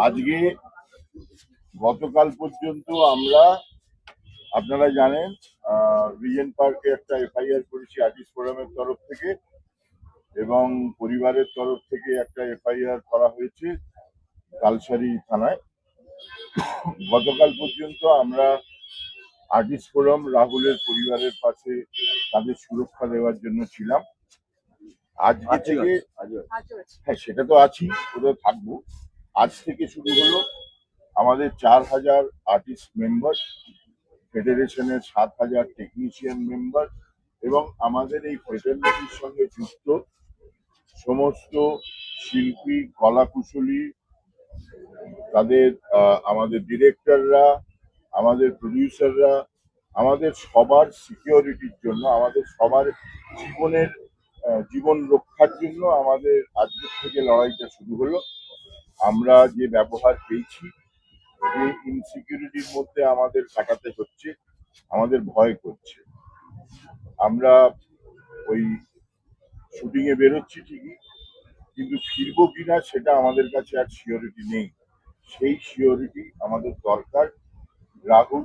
আজকে গতকাল পর্যন্ত আমরা, আপনারা জানেন, রিজেন্ট পার্কে একটা এফআইআর করেছি আর্টিস্ট ফোরামের তরফ থেকে, এবং পরিবারের তরফ থেকে একটা এফআইআর করা হয়েছে তালসারি থানায়। গতকাল পর্যন্ত আমরা আর্টিস্ট ফোরাম রাহুলের পরিবারের পাশে তাদের সুরক্ষা দেওয়ার জন্য ছিলাম। আজকে থেকে, হ্যাঁ সেটা তো আছি, ওটা থাকবো। আজ থেকে শুরু হলো আমাদের 4000 আর্টিস্ট মেম্বার, ফেডারেশনের 7000 টেকনিশিয়ান মেম্বার, এবং আমাদের এই ফেডারেশনের সঙ্গে যুক্ত সমস্ত শিল্পী, কলাকুশলী, তাদের আমাদের ডিরেক্টররা, আমাদের প্রডিউসাররা, আমাদের সবার সিকিউরিটির জন্য, আমাদের সবার জীবন রক্ষার জন্য আমাদের আজকের থেকে লড়াইটা শুরু হলো। আমরা যে ব্যবহার পেয়েছি, যে ইনসিকিউরিটির মধ্যে আমাদের কাটাতে হচ্ছে, আমাদের ভয় করছে। আমরা ওই শুটিং এ বেরোচ্ছি ঠিকই, কিন্তু ফিরবো কিনা সেটা আমাদের কাছে আর সিওরিটি নেই। সেই সিওরিটি আমাদের দরকার। রাহুল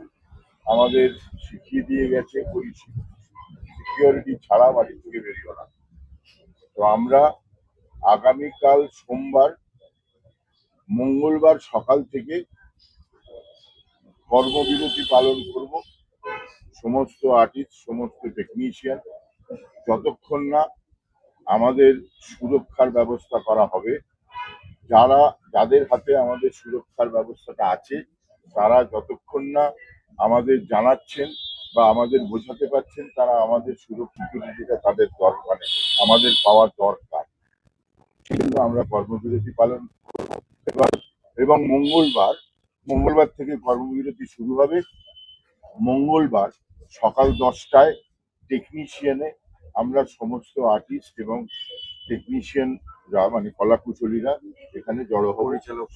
আমাদের শিখিয়ে দিয়ে গেছে, ওই সিকিউরিটি ছাড়া বাড়ি থেকে বেরিও না। তো আমরা আগামীকাল সোমবার, মঙ্গলবার সকাল থেকে কর্মবিরতি পালন করব। সমস্ত আর্টিস্ট, সমস্ত টেকনিশিয়ান, যতক্ষণ না আমাদের সুরক্ষার ব্যবস্থা করা হবে, যাদের হাতে আমাদের সুরক্ষার ব্যবস্থাটা আছে, তারা যতক্ষণ না আমাদের জানাচ্ছেন বা আমাদের বোঝাতে পারছেন তারা আমাদের সুরক্ষিত তাদের দরকার, আমাদের পাওয়া দরকার, সেজন্য আমরা কর্মবিরতি পালন করব। এবং মঙ্গলবার থেকে কর্মবিরতি শুরু হবে। মঙ্গলবার সকাল 10টায় টেকনিশিয়ানে আমরা সমস্ত আর্টিস্ট এবং টেকনিশিয়ানরা, মানে কলাকুশলীরা এখানে জড়ো হব।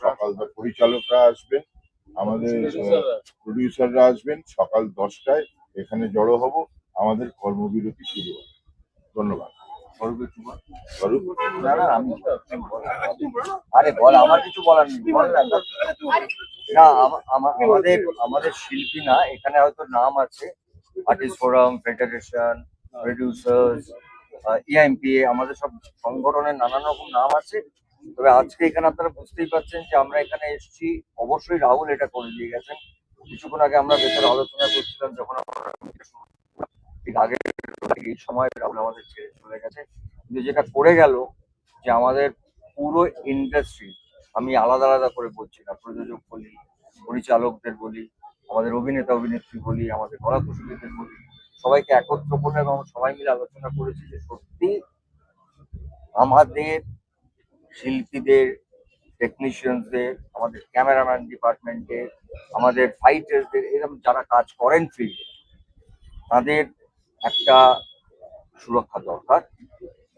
সকাল পরিচালকরা আসবেন, আমাদের প্রডিউসাররা আসবেন। সকাল 10টায় এখানে জড়ো হব, আমাদের কর্মবিরতি শুরু হবে। ধন্যবাদ। আরে বল, আমার কিছু বলার নেই। না, আমাদের শিল্পী না, এখানে হয়তো নাম আছে আর্টিস্ট ফোরাম, ফেডারেশন, প্রডিউসার্স, ইআইএমপিএ, আমাদের সব সংগঠনের নানান রকম নাম আছে। তবে আজকে এখানে আপনারা বুঝতেই পারছেন যে আমরা এখানে এসেছি, অবশ্যই রাহুল এটা করে দিয়ে গেছেন। কিছুক্ষণ আগে আমরা ভেতরে আলোচনা করছিলাম, যখন ঠিক আগে এই সময় রাহুল আমাদের ছেড়ে চলে গেছে। কিন্তু যেটা করে গেল, যে আমাদের পুরো ইন্ডাস্ট্রি, আমি আলাদা আলাদা করে বলছি না, প্রযোজক বলি, পরিচালকদের বলি, আমাদের অভিনেতা অভিনেত্রী বলি, আমাদের কলাকুশলীদের বলি, সবাইকে একত্র করে এবং সবাই মিলে আলোচনা করেছি যে সত্যি আমাদের শিল্পীদের, টেকনিশিয়ানসদের, আমাদের ক্যামেরাম্যান ডিপার্টমেন্টের, আমাদের ফাইটার্সদের, এরকম যারা কাজ করেন ফিল্ডে, তাদের একটা সুরক্ষা দরকার।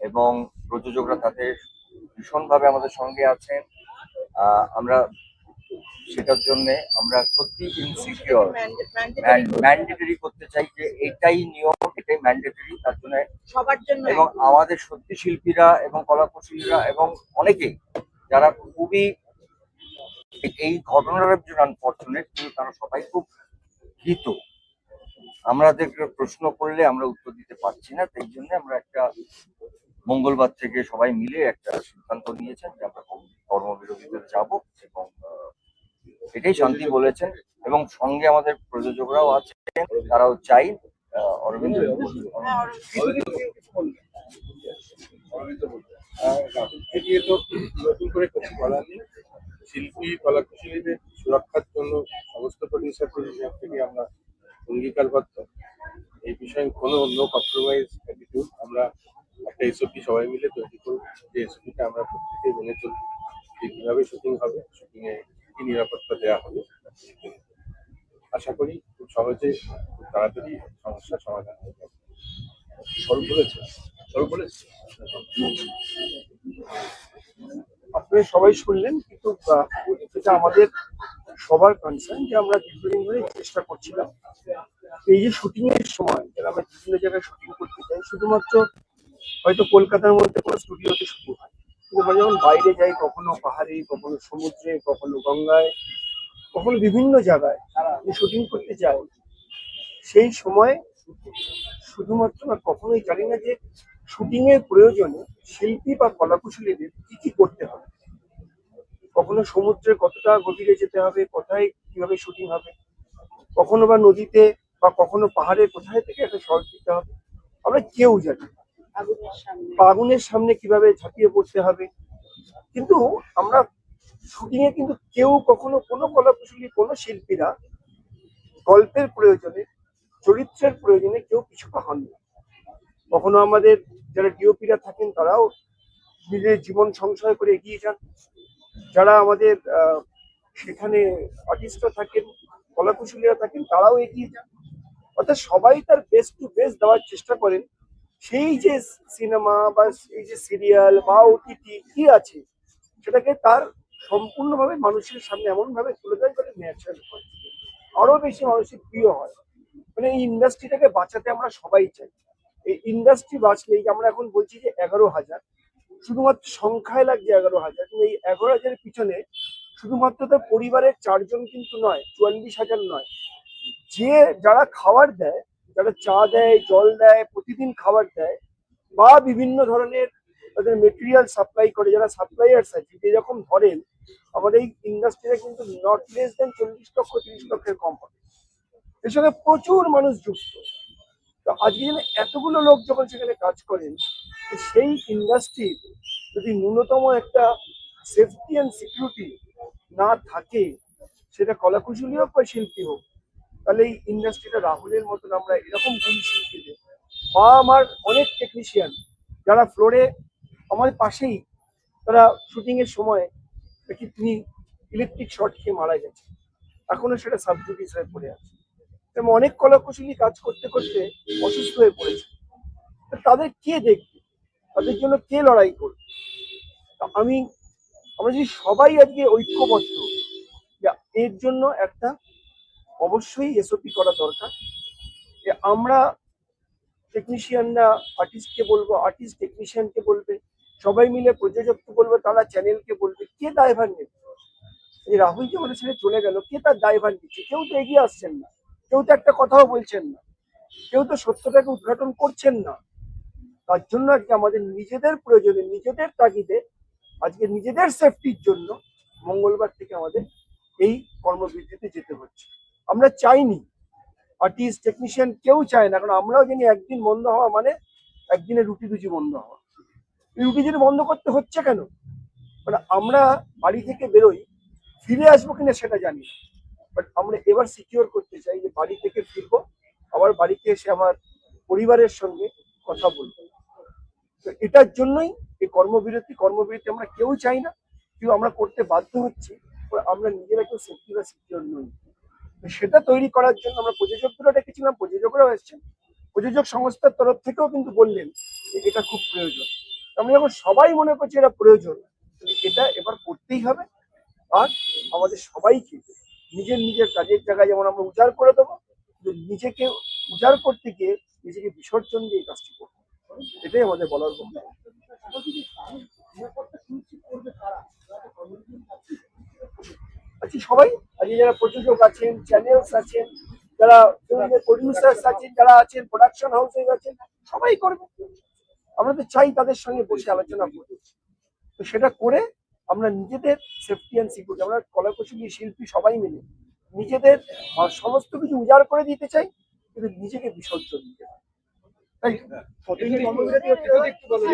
এবং প্রযোজকরা তাদের ভীষণভাবে আমাদের সঙ্গে আছেন। আমরা সেটার জন্য আমরা সত্যি ইনসিকিউর, ম্যান্ডেটরি করতে চাই যে এটাই নিয়ম, এটাই ম্যান্ডেটরি তার জন্য সবার জন্য। এবং আমাদের সত্যি শিল্পীরা এবং কলাকুশলীরা এবং অনেকেই যারা খুবই এই ঘটনার জন্য আনফর্চুনেট, কিন্তু তারা সবাই খুব ভীত। আমাদের প্রশ্ন করলে আমরা উত্তর দিতে পারছি না, তাই জন্য আমরা একটা মঙ্গলবার থেকে সবাই মিলে একটা সিদ্ধান্ত নিয়েছেন যে আমরা কর্মবিরতিতে যাব, এবং এটাই শান্তি বলেছেন। এবং সঙ্গে আমাদের প্রযোজকরাও আছেন, তারাও চাই। অরবিন্দ নতুন করে কিছু বলার নেই। শিল্পী কলাকুশলীদের সুরক্ষার জন্য সমস্ত প্রডিউসারদের থেকে আমরা অঙ্গীকারবদ্ধ। এই বিষয়ে কোনো নো কম্প্রোমাইজ অ্যাটিটিউড। আমরা একটা এসওপি সবাই মিলে তৈরি করব, যে এসওপিটা আমরা প্রত্যেকেই মেনে চলব, যে কীভাবে শুটিং হবে, শুটিংয়ে কী নিরাপত্তা দেওয়া হবে। আশা করি খুব সহজে, খুব তাড়াতাড়ি সমস্যার সমাধান হয়ে যাবে। আপনারা সবাই শুনলেন, কিন্তু যেটা আমাদের সবার কনসার্ন, যে আমরা দীর্ঘদিন ধরে চেষ্টা করছিলাম এই যে শুটিং এর সময়, যারা আমরা বিভিন্ন জায়গায় শুটিং করতে চাই, শুধুমাত্র হয়তো কলকাতার মধ্যে কোনো স্টুডিওতে শুটিং হয়, আমরা যখন বাইরে যাই, কখনো পাহাড়ে, কখনো সমুদ্রে, কখনো গঙ্গায়, কখনো বিভিন্ন জায়গায় শুটিং করতে যাই, সেই সময় শুধুমাত্র না কখনোই জানি না যে শুটিং এর প্রয়োজনে শিল্পী বা কলাকুশলীদের কি কি করতে হবে। কখনো সমুদ্রে কতটা গভীরে যেতে হবে, কোথায় কিভাবে শুটিং হবে, কখনো বা নদীতে বা কখনো পাহাড়ে কোথায় থেকে একটা শট দিতে হবে, আমরা কেউ জানি না। আগুনের সামনে কিভাবে ঝাঁপিয়ে পড়তে হবে, কিন্তু আমরা শুটিং এ কিন্তু কেউ কখনো কোনো কলাকুশলী কোনো শিল্পীরা গল্পের প্রয়োজনে, চরিত্রের প্রয়োজনে কেউ পিছুপা হন না। কখনো আমাদের যারা ডিওপিরা থাকেন তারাও নিজের জীবন সংশয় করে এগিয়ে যান, যারা আমাদের সেখানে আর্টিস্টরা থাকেন, কলাকুশলীরা থাকেন, তারাও এগিয়ে যান। অর্থাৎ সবাই তার বেস্ট টু বেস্ট দেওয়ার চেষ্টা করেন। সেই যে সিনেমা বা এই যে সিরিয়াল বা ওটিটি কি আছে, সেটাকে তার সম্পূর্ণভাবে মানুষের সামনে এমন ভাবে তুলে দেয় যাতে ন্যাচারাল হয়, আরো বেশি মানুষের প্রিয় হয়। মানে এই ইন্ডাস্ট্রিটাকে বাঁচাতে আমরা সবাই চাই। এই ইন্ডাস্ট্রি বাঁচলেই, আমরা এখন বলছি যে 11,000, শুধুমাত্র সংখ্যায় লাগছে 11,000, কিন্তু এই 11,000-এর পিছনে শুধুমাত্র তার পরিবারের 4 জন কিন্তু নয়, 44,000 নয়, যে যারা খাবার দেয়, যারা চা দেয়, জল দেয়, প্রতিদিন খাবার দেয়, বা বিভিন্ন ধরনের তাদের মেটেরিয়াল সাপ্লাই করে, যারা সাপ্লাইয়ার্স আছে, যেরকম ধরেন আমাদের এই ইন্ডাস্ট্রিতে কিন্তু নট লেস দেন 40 লক্ষ 30 লক্ষের কম হবে। এর সঙ্গে প্রচুর মানুষ যুক্ত। তো আজকে যেন এতগুলো লোক যখন সেখানে কাজ করেন, তো সেই ইন্ডাস্ট্রির যদি ন্যূনতম একটা সেফটি অ্যান্ড সিকিউরিটি না থাকে, সেটা কলাকুশলী হোক বা শিল্পী হোক, তাহলে এই ইন্ডাস্ট্রিটা রাহুলের মতন আমরা এরকম গুণী শিল্পীদের, বা আমার অনেক টেকনিশিয়ান যারা ফ্লোরে আমার পাশেই, তারা শুটিং এর সময় দেখি তিনি ইলেকট্রিক শর্ট খেয়ে মারা গেছে, এখনো সেটা সাবজুডিস হয়ে পড়ে আছে। এবং অনেক কলাকুশলী কাজ করতে করতে অসুস্থ হয়ে পড়েছে। তা তাদের কে দেখবে, তাদের জন্য কে লড়াই করবে? তা আমরা যদি সবাই আজকে ঐক্যবদ্ধ, যে এর জন্য একটা অবশ্যই এসওপি করা দরকার, যে আমরা টেকনিশিয়ানরা আর্টিস্টকে বলবো, আর্টিস্ট টেকনিশিয়ানকে বলবে, সবাই মিলে প্রযোজককে বলবে, তারা চ্যানেলকে বলবে, কে দায়ভার নেবে? এই রাহুল যে আমাদের ছেড়ে চলে গেল, কে তার দায়ভার নিচ্ছে? কেউ তো এগিয়ে আসছেন না, কেউ তো একটা কথাও বলছেন না, কেউ তো সত্যটাকে উদ্ঘাটন করছেন না। তার জন্য আজকে আমাদের নিজেদের প্রয়োজনে, নিজেদের তাগিদে, আজকে নিজেদের সেফটির জন্য মঙ্গলবার থেকে আমাদের এই কর্মবিরতিতে যেতে হচ্ছে। আমরা চাইনি, আর্টিস্ট টেকনিশিয়ান কেউ চায় না, কারণ আমরাও জানি একদিন বন্ধ হওয়া মানে একদিনে রুটি রুজি বন্ধ হওয়া। এই রুটি যদি বন্ধ করতে হচ্ছে কেন? মানে আমরা বাড়ি থেকে বেরোই, ফিরে আসবো কিনা সেটা জানি না, বাট আমরা এবার সিকিউর করতে চাই যে বাড়ি থেকে ফিরবো, আবার বাড়িতে এসে আমার পরিবারের সঙ্গে কথা বলবো। তো এটার জন্যই এই কর্মবিরতি আমরা কেউ চাই না, কেউ আমরা করতে বাধ্য হচ্ছি, আমরা নিজেরা কেউ সেফটি বা সিকিউর নই। তো সেটা তৈরি করার জন্য আমরা প্রযোজকদেরও ডেকেছিলাম, প্রযোজকরাও এসেছেন, প্রযোজক সংস্থার তরফ থেকেও কিন্তু বললেন যে এটা খুব প্রয়োজন। আমরা যখন সবাই মনে করছি এটা প্রয়োজন, এটা এবার করতেই হবে। আর আমাদের সবাইকে নিজের নিজের কাজের জায়গায় যেমন আমরা উজাড় করে দেবো, কিন্তু নিজেকে উজাড় করতে গিয়ে নিজেকে বিসর্জন দিয়ে এই কাজটি করবো, এটাই আমাদের বলার কথা। আচ্ছা, সবাই আজকে যারা প্রযোজক আছেন, চ্যানেলস আছেন, যারা প্রডিউসার্স আছেন, যারা আছেন প্রোডাকশন হাউসে আছেন, সবাই করবে। আমরা তো চাই তাদের সঙ্গে বসে আলোচনা করতে। তো সেটা করে আমরা নিজেদের সেফটি অ্যান্ড সিকিউরিটি, আমরা কলাকুশলী শিল্পী সবাই মিলে নিজেদের সমস্ত কিছু উজাড় করে দিতে চাই, কিন্তু নিজেকে বিসর্জন দিতে চাই। তাই কতদিন কর্মবিরতি হচ্ছে একটু বলো,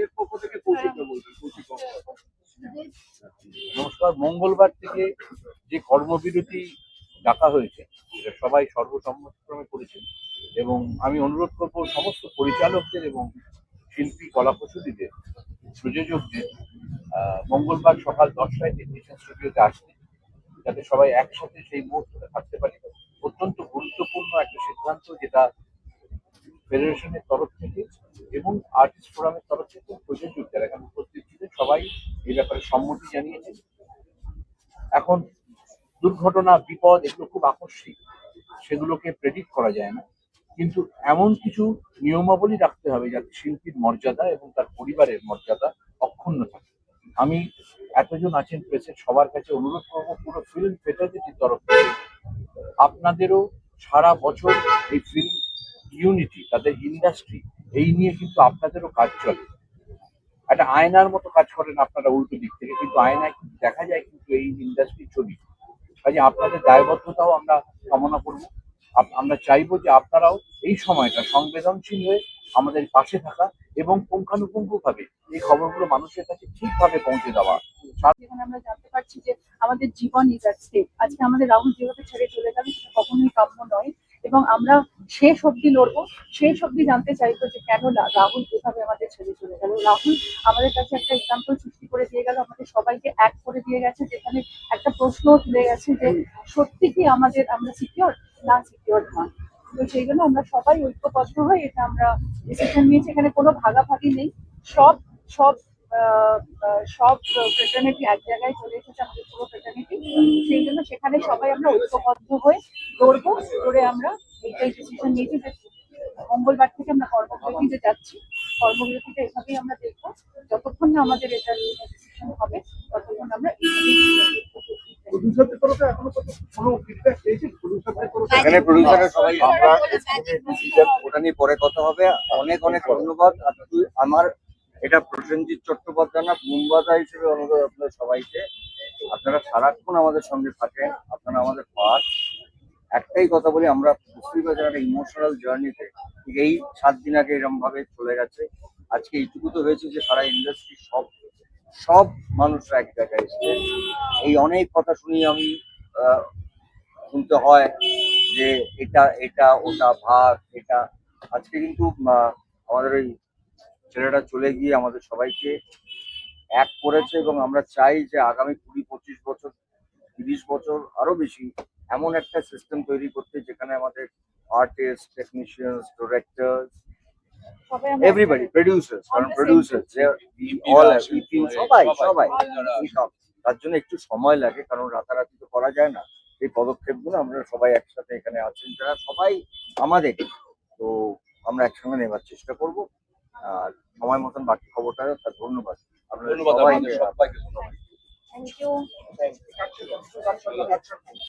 এর পক্ষ থেকে কৌশিকটা বলবেন। নমস্কার। মঙ্গলবার থেকে যে কর্মবিরতি ডাকা হয়েছে সেটা সবাই সর্বসম্মতক্রমে করেছেন, এবং আমি অনুরোধ করব সমস্ত পরিচালকদের এবং শিল্পী কলাকুশলীদের, প্রযোজকদের মঙ্গলবার সকাল 10টায় টেকনিশিয়ান স্টুডিওতে আসতে, যাতে সবাই একসাথে সেই মুহূর্তটা থাকতে পারি। অত্যন্ত গুরুত্বপূর্ণ একটা সিদ্ধান্ত, যেটা ফেডারেশনের তরফ থেকে এবং আর্টিস্ট ফোরামের তরফ থেকে প্রযোজক যারা এখানে উপস্থিত ছিলেন সবাই এই ব্যাপারে সম্মতি জানিয়েছেন। এখন দুর্ঘটনা, বিপদ এগুলো খুব আকস্মিক, সেগুলোকে প্রেডিক্ট করা যায় না, কিন্তু এমন কিছু নিয়মাবলী রাখতে হবে যাতে শিল্পীর মর্যাদা এবং তার পরিবারের মর্যাদা অক্ষুণ্ণ থাকে। আমি এতজন আছেন প্রেসের সবার কাছে অনুরোধ করবো, পুরো ফিল্ম ফেটার্নিটির তরফ থেকে আপনাদেরও সারা বছর এই ফিল্ম ইউনিটি, তাদের ইন্ডাস্ট্রি, এই নিয়ে কিন্তু আপনাদেরও কাজ চলে। একটা আয়নার মতো কাজ করেন আপনারা উল্টো দিক থেকে, কিন্তু আয়নায় কিন্তু দেখা যায় কিন্তু এই ইন্ডাস্ট্রির ছবি। কাজে আপনাদের দায়বদ্ধতাও আমরা কামনা করব। আমরা চাইবো যে আপনারাও এই সময়টা সংবেদনশীল হয়ে আমাদের পাশে থাকা এবং পুঙ্খানুপুঙ্খভাবে এই খবরগুলো মানুষের কাছে ঠিকভাবে পৌঁছে দেওয়া। যেখানে আমরা জানতে পারছি যে আমাদের জীবন ইজ অ্যাট স্টেক। আজকে আমাদের রাহুল যেভাবে ছেড়ে চলে গেল সেটা কখনোই কাম্য নয়, এবং আমরা শেষ অব্দি লড়বো, শেষ অব্দি জানতে চাইবো যে কেন রাহুল এভাবে আমাদের ছেড়ে চলে গেল। রাহুল আমাদের কাছে একটা এক্সাম্পল সৃষ্টি করে দিয়ে গেল, আমাদের সবাইকে এক করে দিয়ে গেছে, যেখানে একটা প্রশ্ন তুলে গেছে যে সত্যি কি আমরা সিকিউর না সিকিউর নয়। তো সেই জন্য আমরা সবাই ঐক্যবদ্ধ হয়ে এটা আমরা ডিসিশন নিয়েছি। এখানে কোনো ভাগাভাগি নেই, সব সব সব ফ্রেটার্নিটি এক জায়গায় চলে এসেছে, আমাদের পুরো ফ্রেটার্নিটি। সেই জন্য সেখানে সবাই আমরা ঐক্যবদ্ধ হয়ে লড়বো, লড়ে আমরা এইটাই ডিসিশন নিয়েছি যে মঙ্গলবার থেকে আমরা কর্মবিরতিতে যাচ্ছি। কর্মবিরতিটা এভাবেই আমরা দেখবো, যতক্ষণ না আমাদের এটা ডিসিশন হবে ততক্ষণ আমরা প্রডিউসারদের তরফে এখনো কোনো ফিডব্যাক পেয়েছেন? প্রডিউসারদের তরফে এখানে প্রডিউসাররা সবাই আমরা ওটা নিয়ে পরে কথা হবে। অনেক অনেক ধন্যবাদ। আর আমার এটা প্রসেনজিৎ চট্টোপাধ্যায় না, বুমবাদা হিসেবে অনুরোধ আপনাদের সবাইকে, আপনারা সারাক্ষণ আমাদের সঙ্গে থাকেন, আপনারা আমাদের পার্ট। একটাই কথা বলি, আমরা বুঝতেই পারছি একটা ইমোশনাল জার্নিতে এই 7 দিন আগে এরকম ভাবে চলে গেছে। আজকে এইটুকু তো হয়েছে যে সারা ইন্ডাস্ট্রি সব সব মানুষরা এক জায়গায় এসছে। এই অনেক কথা শুনি আমি, শুনতে হয় যে এটা এটা ওটা ভাগ এটা। আজকে কিন্তু আমাদের ওই ছেলেটা চলে গিয়ে আমাদের সবাইকে এক করেছে, এবং আমরা চাই যে আগামী 20-25 বছর, 30 বছর আরো বেশি এমন একটা সিস্টেম তৈরি করতে যেখানে আমাদের আর্টিস্ট, টেকনিশিয়ানস, ডিরেক্টরস, সবাই আমরা এভরিবডি, প্রডিউসার্স, কারণ On the same producers all সবাই সবাই সব। তার জন্য একটু সময় লাগে, কারণ রাতারাতি তো করা যায় না এই পদক্ষেপগুলো। আমরা সবাই একসাথে এখানে আছেন যারা সবাই আমাদের, তো আমরা একসঙ্গে নেবার চেষ্টা করব। আর সময় মতন বাকি খবরটা, তার ধন্যবাদ আপনাদের সবাইকে। Thank you.